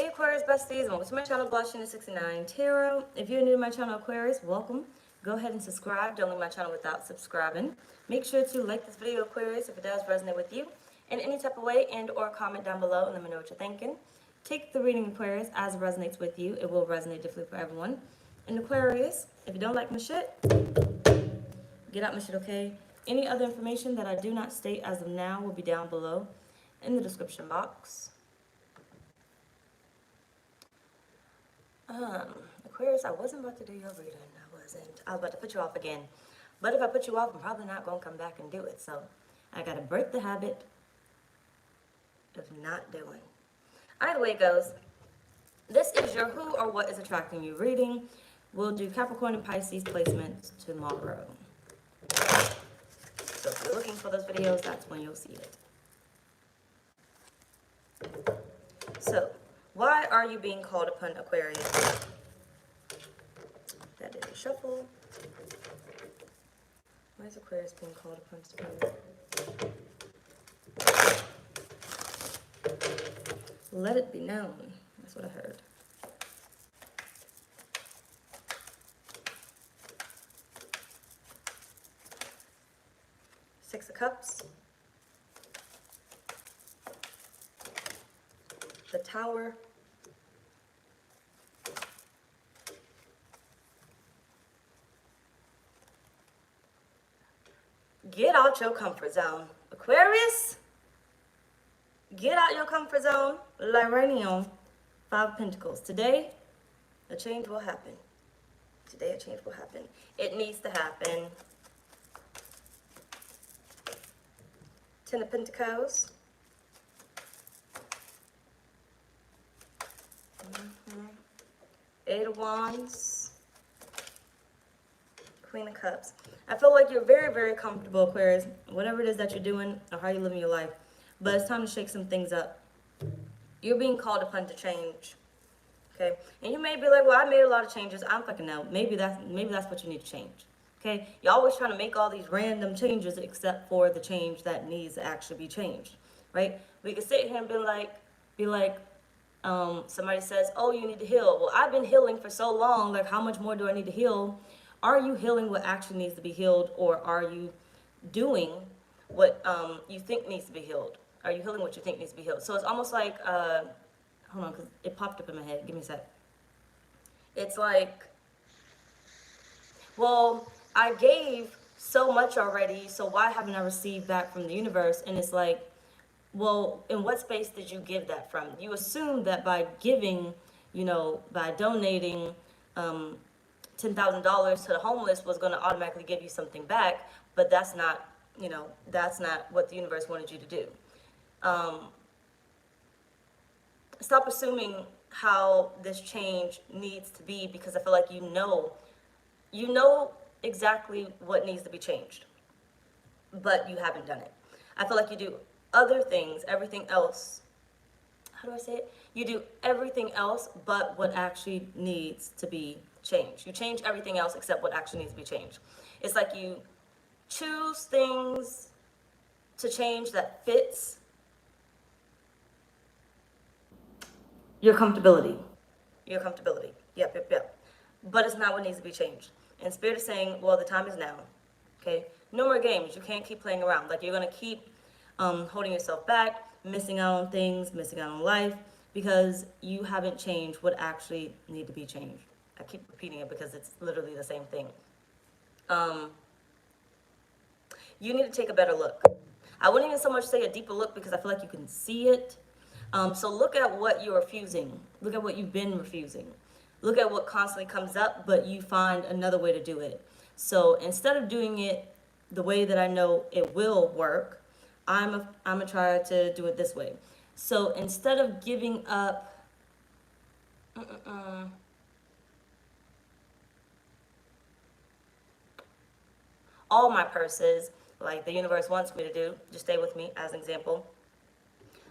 Hey Aquarius besties, welcome to my channel, blahscrystalsale Tarot. If you're new to my channel, Aquarius, welcome. Go ahead and subscribe. Don't leave my channel without subscribing. Make sure to like this video, Aquarius, if it does resonate with you in any type of way, and or comment down below and let me know what you're thinking. Take the reading, Aquarius, as it resonates with you. It will resonate differently for everyone. And Aquarius, if you don't like my shit, get out my shit, okay? Any other information that I do not state as of now will be down below in the description box. Aquarius, I wasn't about to do your reading. I was about to put you off again. But if I put you off, I'm probably not going to come back and do it. So I got to break the habit of not doing. Either way it goes, this is your who or what is attracting you reading. We'll do Capricorn and Pisces placements tomorrow. So if you're looking for those videos, that's when you'll see it. So, why are you being called upon, Aquarius? That is a shuffle. Why is Aquarius being called upon, Spirit? Let it be known. That's what I heard. Six of Cups. The Tower. Get out your comfort zone. Aquarius, get out your comfort zone. Like right now, Five of Pentacles. Today, a change will happen. Today, a change will happen. It needs to happen. Ten of Pentacles. Eight of Wands. Queen of Cups. I feel like you're very, very comfortable, Aquarius, whatever it is that you're doing or how you're living your life. But it's time to shake some things up. You're being called upon to change. Okay? And you may be like, well, I made a lot of changes. I'm fucking out. Maybe that's what you need to change. Okay? You're always trying to make all these random changes except for the change that needs to actually be changed. Right? We can sit here and be like, somebody says, oh, you need to heal. Well, I've been healing for so long. Like, how much more do I need to heal? Are you healing what actually needs to be healed, or are you doing what you think needs to be healed? Are you healing what you think needs to be healed? So it's almost like, hold on, because it popped up in my head. Give me a sec. It's like, well, I gave so much already, so why haven't I received back from the universe? And it's like, well, in what space did you give that from? You assume that by giving, by donating $10,000 to the homeless was going to automatically give you something back, but that's not, that's not what the universe wanted you to do. Stop assuming how this change needs to be, because I feel like you know exactly what needs to be changed, but you haven't done it. I feel like you do other things, everything else. How do I say it? You do everything else but what actually needs to be changed. You change everything else except what actually needs to be changed. It's like you choose things to change that fits your comfortability. Your comfortability. Yep. But it's not what needs to be changed. And Spirit is saying, well, the time is now. Okay? No more games. You can't keep playing around. Like, you're going to keep holding yourself back, missing out on things, missing out on life, because you haven't changed what actually need to be changed. I keep repeating it because it's literally the same thing. You need to take a better look. I wouldn't even so much say a deeper look, because I feel like you can see it. So look at what you're refusing. Look at what you've been refusing. Look at what constantly comes up, but you find another way to do it. So instead of doing it the way that I know it will work, I'm a try to do it this way. So instead of giving up, all my purses, like the universe wants me to do, just stay with me as an example.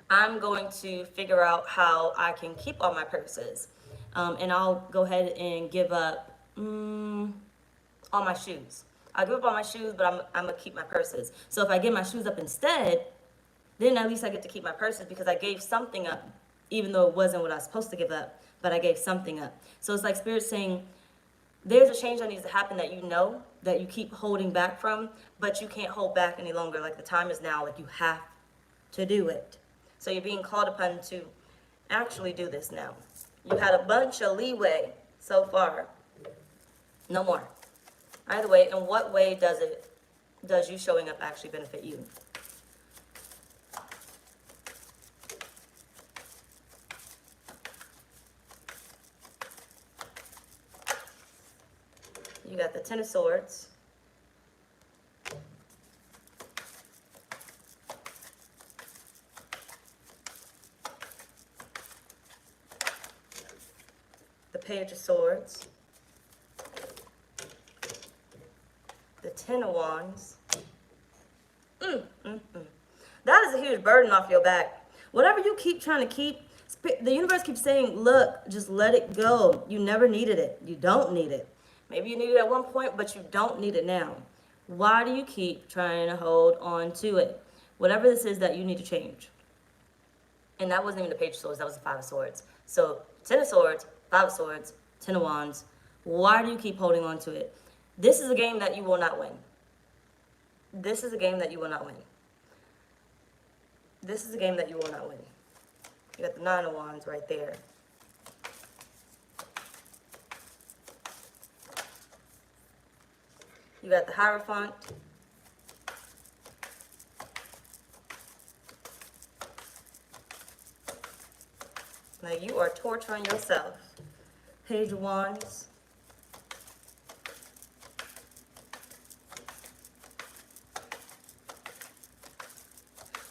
I'm going to figure out how I can keep all my purses. And I'll go ahead and give up all my shoes. I'll give up all my shoes, but I'm going to keep my purses. So if I give my shoes up instead, then at least I get to keep my purses, because I gave something up even though it wasn't what I was supposed to give up, but I gave something up. So it's like Spirit saying, there's a change that needs to happen that you know, that you keep holding back from, but you can't hold back any longer. Like the time is now, like you have to do it. So you're being called upon to actually do this now. You had a bunch of leeway so far. No more. Either way, in what way does you showing up actually benefit you? You got the Ten of Swords. The Page of Swords. The Ten of Wands. That is a huge burden off your back. Whatever you keep trying to keep, the universe keeps saying, look, just let it go. You never needed it. You don't need it. Maybe you need it at one point, but you don't need it now. Why do you keep trying to hold on to it? Whatever this is that you need to change. And that wasn't even the Page of Swords, that was the Five of Swords. So, Ten of Swords, Five of Swords, Ten of Wands. Why do you keep holding on to it? This is a game that you will not win. This is a game that you will not win. This is a game that you will not win. You got the Nine of Wands right there. You got the Hierophant. Now you are torturing yourself. Page of Wands.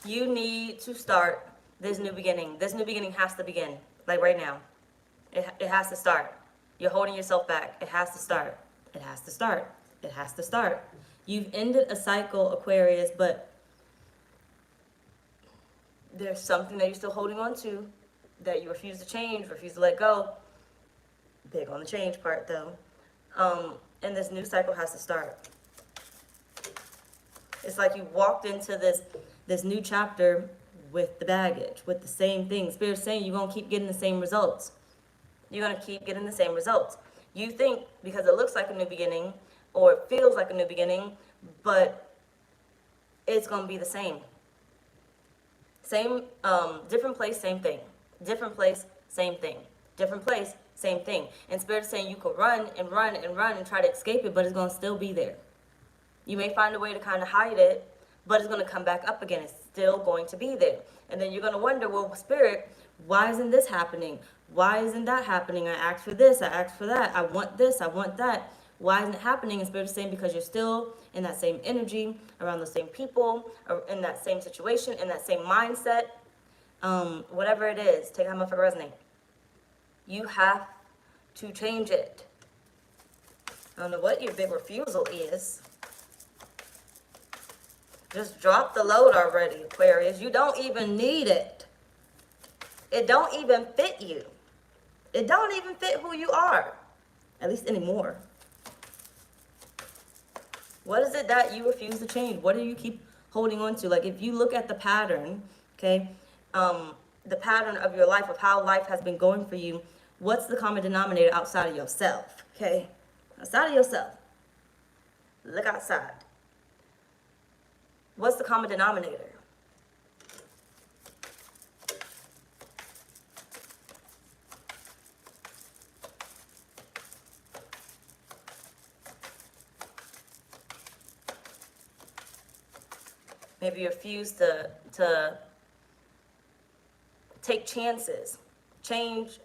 You need to start this new beginning. This new beginning has to begin, like right now. It has to start. You're holding yourself back. It has to start. It has to start. It has to start. You've ended a cycle, Aquarius, but there's something that you're still holding on to that you refuse to change, refuse to let go. Big on the change part, though. And this new cycle has to start. It's like you walked into this new chapter with the baggage, with the same thing. Spirit's saying you're going to keep getting the same results. You're going to keep getting the same results. You think because it looks like a new beginning or it feels like a new beginning, but it's going to be the same. Same, different place, same thing. Different place, same thing. Different place, same thing. And Spirit's saying you could run and run and run and try to escape it, but it's going to still be there. You may find a way to kind of hide it, but it's going to come back up again. It's still going to be there. And then you're going to wonder, well, Spirit, why isn't this happening? Why isn't that happening? I asked for this. I asked for that. I want this. I want that. Why isn't it happening? And Spirit is saying because you're still in that same energy, around the same people, or in that same situation, in that same mindset. Whatever it is, take how much it resonate. You have to change it. I don't know what your big refusal is. Just drop the load already, Aquarius. You don't even need it. It don't even fit you. It don't even fit who you are. At least anymore. What is it that you refuse to change? What do you keep holding on to? Like if you look at the pattern, okay, the pattern of your life, of how life has been going for you, what's the common denominator outside of yourself, okay? Outside of yourself. Look outside. What's the common denominator? Maybe you refuse to take chances, change,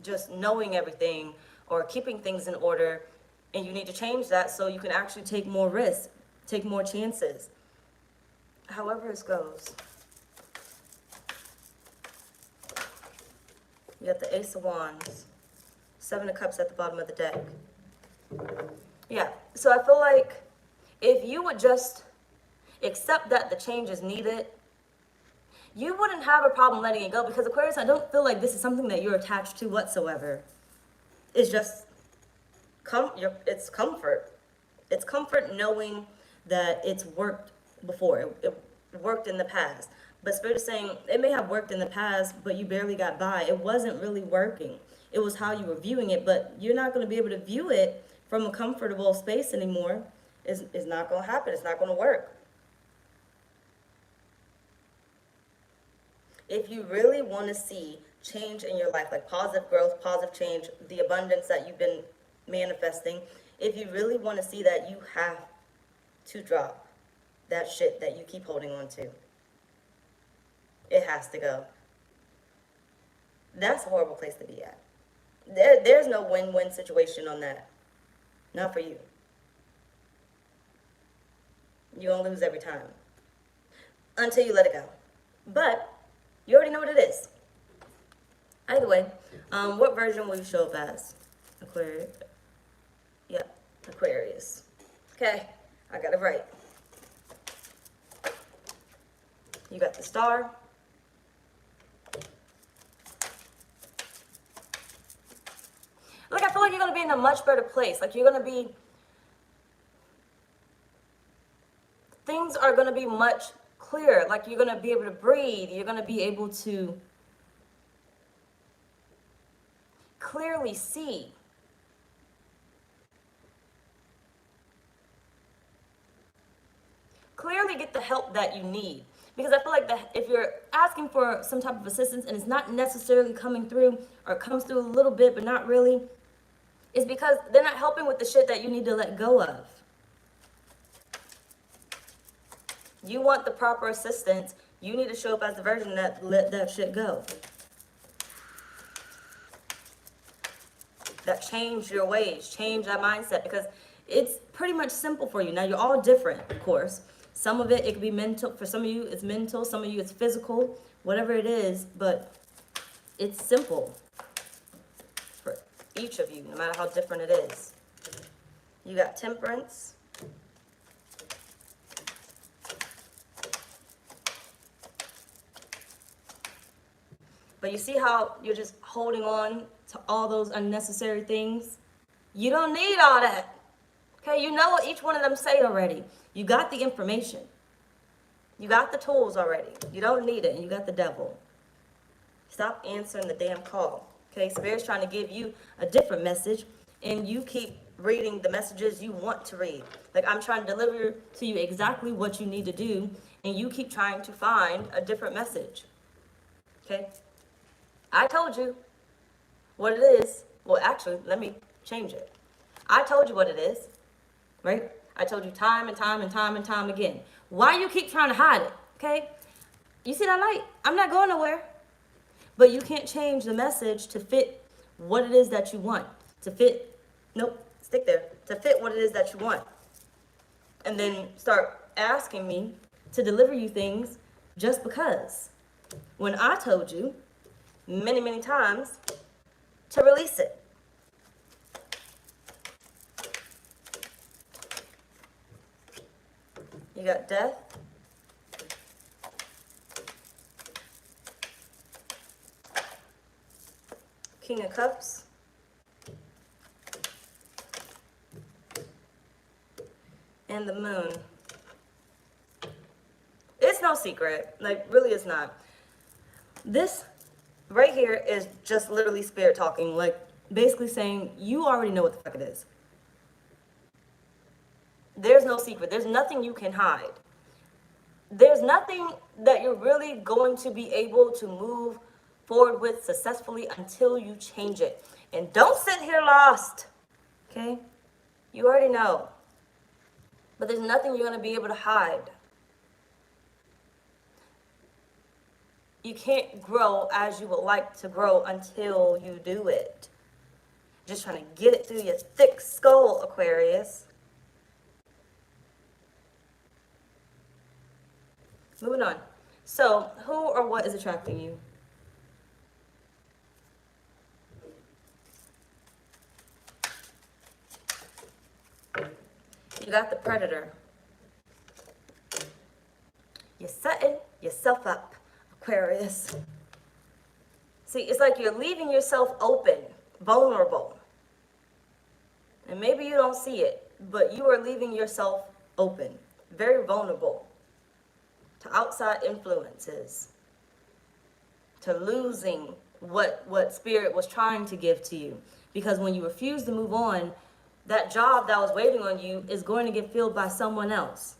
just knowing everything or keeping things in order, and you need to change that so you can actually take more risks, take more chances. However it goes. You got the Ace of Wands, Seven of Cups at the bottom of the deck. Yeah, so I feel like if you would just accept that the change is needed, you wouldn't have a problem letting it go, because Aquarius, I don't feel like this is something that you're attached to whatsoever. It's just, it's comfort. It's comfort knowing that it's worked before. It worked in the past. But Spirit is saying it may have worked in the past, but you barely got by. It wasn't really working. It was how you were viewing it, but you're not going to be able to view it from a comfortable space anymore. It's not going to happen. It's not going to work. If you really want to see change in your life, like positive growth, positive change, the abundance that you've been manifesting, if you really want to see that, you have to drop that shit that you keep holding on to. It has to go. That's a horrible place to be at. There's no win-win situation on that. Not for you. You're going to lose every time. Until you let it go. But you already know what it is. Either way, what version will you show up as? Aquarius. Yep, Aquarius. Okay, I got it right. You got the star. Like, I feel like you're going to be in a much better place. Like, you're going to be... Things are going to be much clearer. Like, you're going to be able to breathe. You're going to be able to clearly see. Clearly get the help that you need. Because I feel like that if you're asking for some type of assistance and it's not necessarily coming through, or comes through a little bit but not really, it's because they're not helping with the shit that you need to let go of. You want the proper assistance, you need to show up as the version that let that shit go. That change your ways, change that mindset, because it's pretty much simple for you. Now, you're all different, of course. Some of it could be mental. For some of you, it's mental. Some of you, it's physical. Whatever it is, but it's simple for each of you, no matter how different it is. You got Temperance. But you see how you're just holding on to all those unnecessary things? You don't need all that. Okay, you know what each one of them say already. You got the information. You got the tools already. You don't need it, and you got the devil. Stop answering the damn call. Okay, Spirit's trying to give you a different message, and you keep reading the messages you want to read. Like, I'm trying to deliver to you exactly what you need to do, and you keep trying to find a different message. Okay? I told you what it is. Well, actually, let me change it. I told you what it is, right? I told you time and time and time and time again. Why you keep trying to hide it, okay? You see that light? I'm not going nowhere. But you can't change the message to fit what it is that you want. To fit, nope, stick there. To fit what it is that you want. And then start asking me to deliver you things just because. When I told you many, many times to release it. You got Death. King of Cups. And the Moon. It's no secret. Like, really it's not. This right here is just literally Spirit talking. Like, basically saying, you already know what the fuck it is. There's no secret. There's nothing you can hide. There's nothing that you're really going to be able to move forward with successfully until you change it. And don't sit here lost, okay? You already know. But there's nothing you're going to be able to hide. You can't grow as you would like to grow until you do it. Just trying to get it through your thick skull, Aquarius. Moving on. So, who or what is attracting you? You got the Predator. You're setting yourself up, Aquarius. See, it's like you're leaving yourself open, vulnerable. And maybe you don't see it, but you are leaving yourself open, very vulnerable. to outside influences, to losing what spirit was trying to give to you. Because when you refuse to move on, that job that was waiting on you is going to get filled by someone else.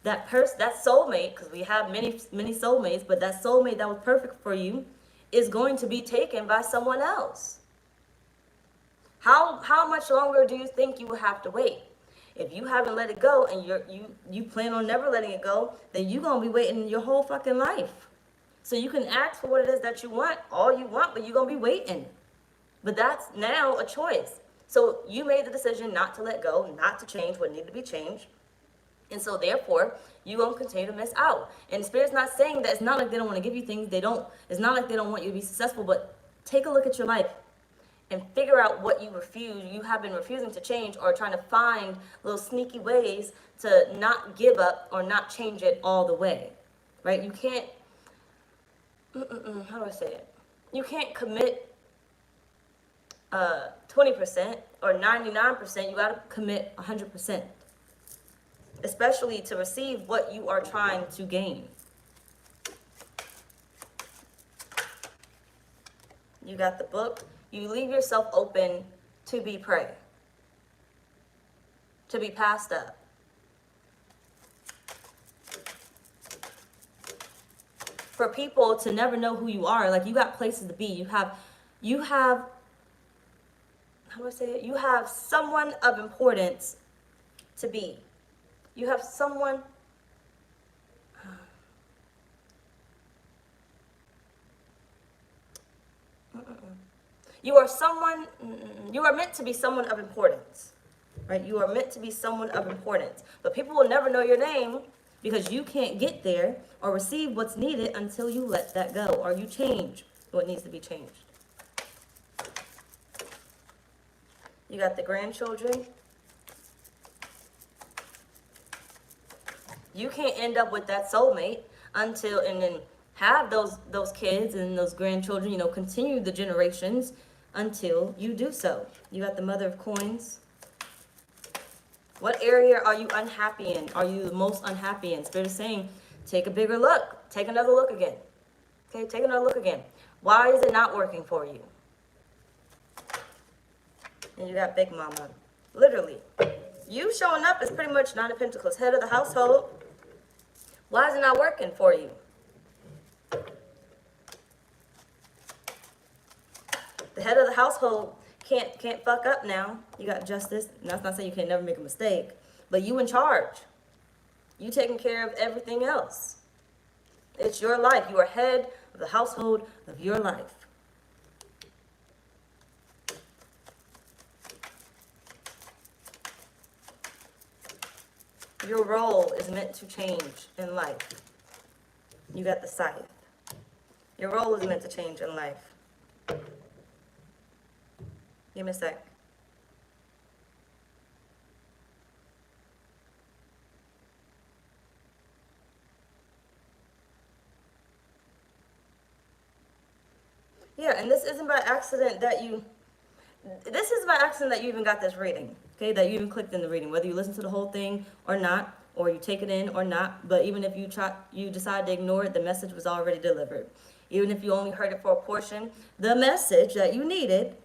That person, that soulmate, because we have many soulmates, but that soulmate that was perfect for you is going to be taken by someone else. How much longer do you think you will have to wait? If you haven't let it go and you plan on never letting it go, then you're gonna be waiting your whole fucking life. So you can ask for what it is that you want, all you want, but you're gonna be waiting. But that's now a choice. So you made the decision not to let go, not to change what needed to be changed. And so therefore, you're going to continue to miss out. And the Spirit's not saying that. It's not like they don't want to give you things. It's not like they don't want you to be successful, but take a look at your life and figure out what you have been refusing to change, or trying to find little sneaky ways to not give up or not change it all the way, right? You can't, how do I say it? You can't commit 20% or 99%. You got to commit 100%. Especially to receive what you are trying to gain. You got the book. You leave yourself open to be prey, to be passed up. For people to never know who you are. Like, you got places to be. You have, how do I say it? You have someone of importance to be. You have someone, you are meant to be someone of importance, right? You are meant to be someone of importance. But people will never know your name because you can't get there or receive what's needed until you let that go or you change what needs to be changed. You got the grandchildren. You can't end up with that soulmate and then have those kids and those grandchildren, continue the generations until you do so. You got the Mother of Coins. What area are you unhappy in? Are you the most unhappy in? Spirit is saying, take a bigger look. Take another look again. Okay, take another look again. Why is it not working for you? And you got Big Mama. Literally. You showing up is pretty much Nine of Pentacles, head of the household. Why is it not working for you? The head of the household can't fuck up now. You got Justice. And that's not saying you can never make a mistake, but you in charge. You taking care of everything else. It's your life. You are head of the household of your life. Your role is meant to change in life. You got the Scythe. Your role is meant to change in life. Give me a sec. Yeah, and this isn't by accident that you even got this reading, okay? That you even clicked in the reading, whether you listen to the whole thing or not, or you take it in or not. But even if you decide to ignore it, the message was already delivered. Even if you only heard it for a portion, the message that you needed,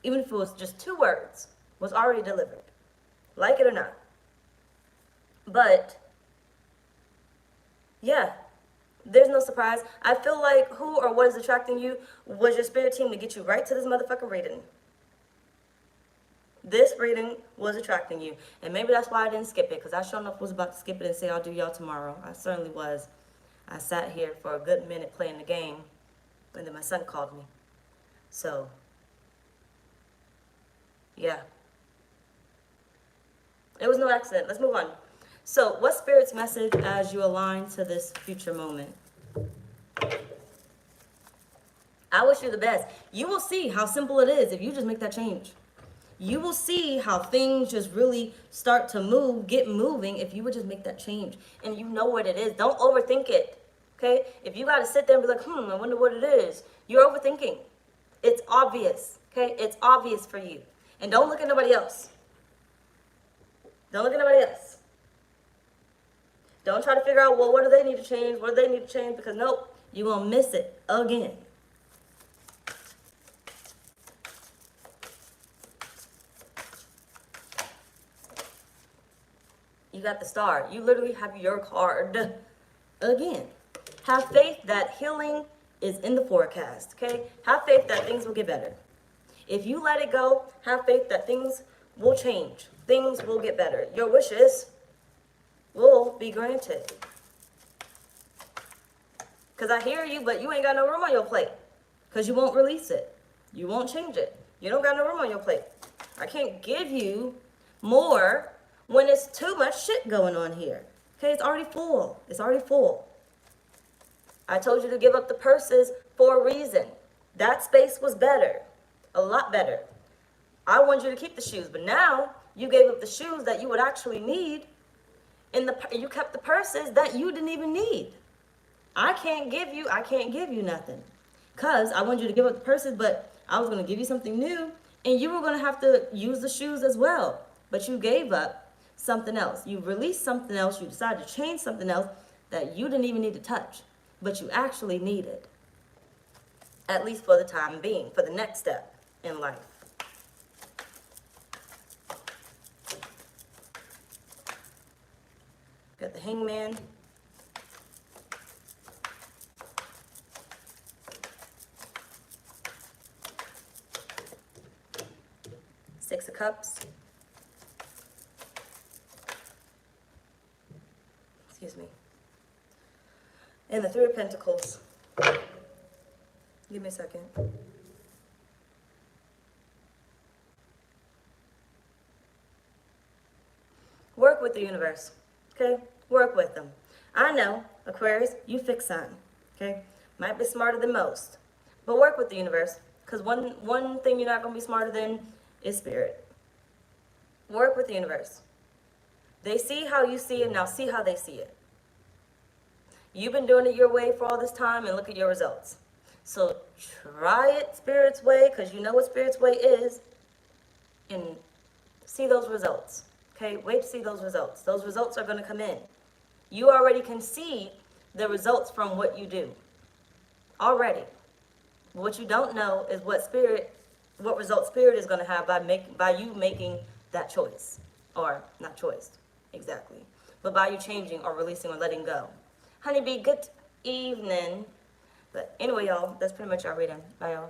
even if it was just 2 words, was already delivered. Like it or not. But, yeah, there's no surprise. I feel like who or what is attracting you was your spirit team to get you right to this motherfucking reading. This reading was attracting you. And maybe that's why I didn't skip it, because I sure enough was about to skip it and say I'll do y'all tomorrow. I certainly was. I sat here for a good minute playing the game, and then my son called me. So, yeah. It was no accident. Let's move on. So, what's Spirit's message as you align to this future moment? I wish you the best. You will see how simple it is if you just make that change. You will see how things just really start to get moving if you would just make that change. And you know what it is. Don't overthink it. Okay? If you got to sit there and be like, I wonder what it is. You're overthinking. It's obvious. Okay? It's obvious for you. And don't look at nobody else. Don't look at nobody else. Don't try to figure out, well, what do they need to change? What do they need to change? Because nope, you're going to miss it again. You got the star. You literally have your card again. Have faith that healing is in the forecast, okay? Have faith that things will get better. If you let it go, have faith that things will change. Things will get better. Your wishes will be granted. Because I hear you, but you ain't got no room on your plate. Because you won't release it. You won't change it. You don't got no room on your plate. I can't give you more when it's too much shit going on here. Okay, it's already full. It's already full. I told you to give up the purses for a reason. That space was better. A lot better. I wanted you to keep the shoes, but now you gave up the shoes that you would actually need, and you kept the purses that you didn't even need. I can't give you nothing. Because I wanted you to give up the purses, but I was going to give you something new, and you were going to have to use the shoes as well. But you gave up something else. You released something else. You decided to change something else that you didn't even need to touch, but you actually needed. At least for the time being, for the next step in life. Got the Hangman. Six of Cups. Excuse me. And the Three of Pentacles. Give me a second. Work with the universe, okay? Work with them. I know, Aquarius, you fix something, okay? Might be smarter than most, but work with the universe, because one thing you're not going to be smarter than is spirit. Work with the universe. They see how you see it, now see how they see it. You've been doing it your way for all this time, and look at your results. So try it Spirit's way, because you know what Spirit's way is, and see those results. Okay, wait to see those results. Those results are going to come in. You already can see the results from what you do. Already. What you don't know is what result Spirit is going to have by you making that choice. Or, not choice, exactly. But by you changing or releasing or letting go. Honeybee, good evening. But anyway, y'all, that's pretty much our reading. Bye, y'all.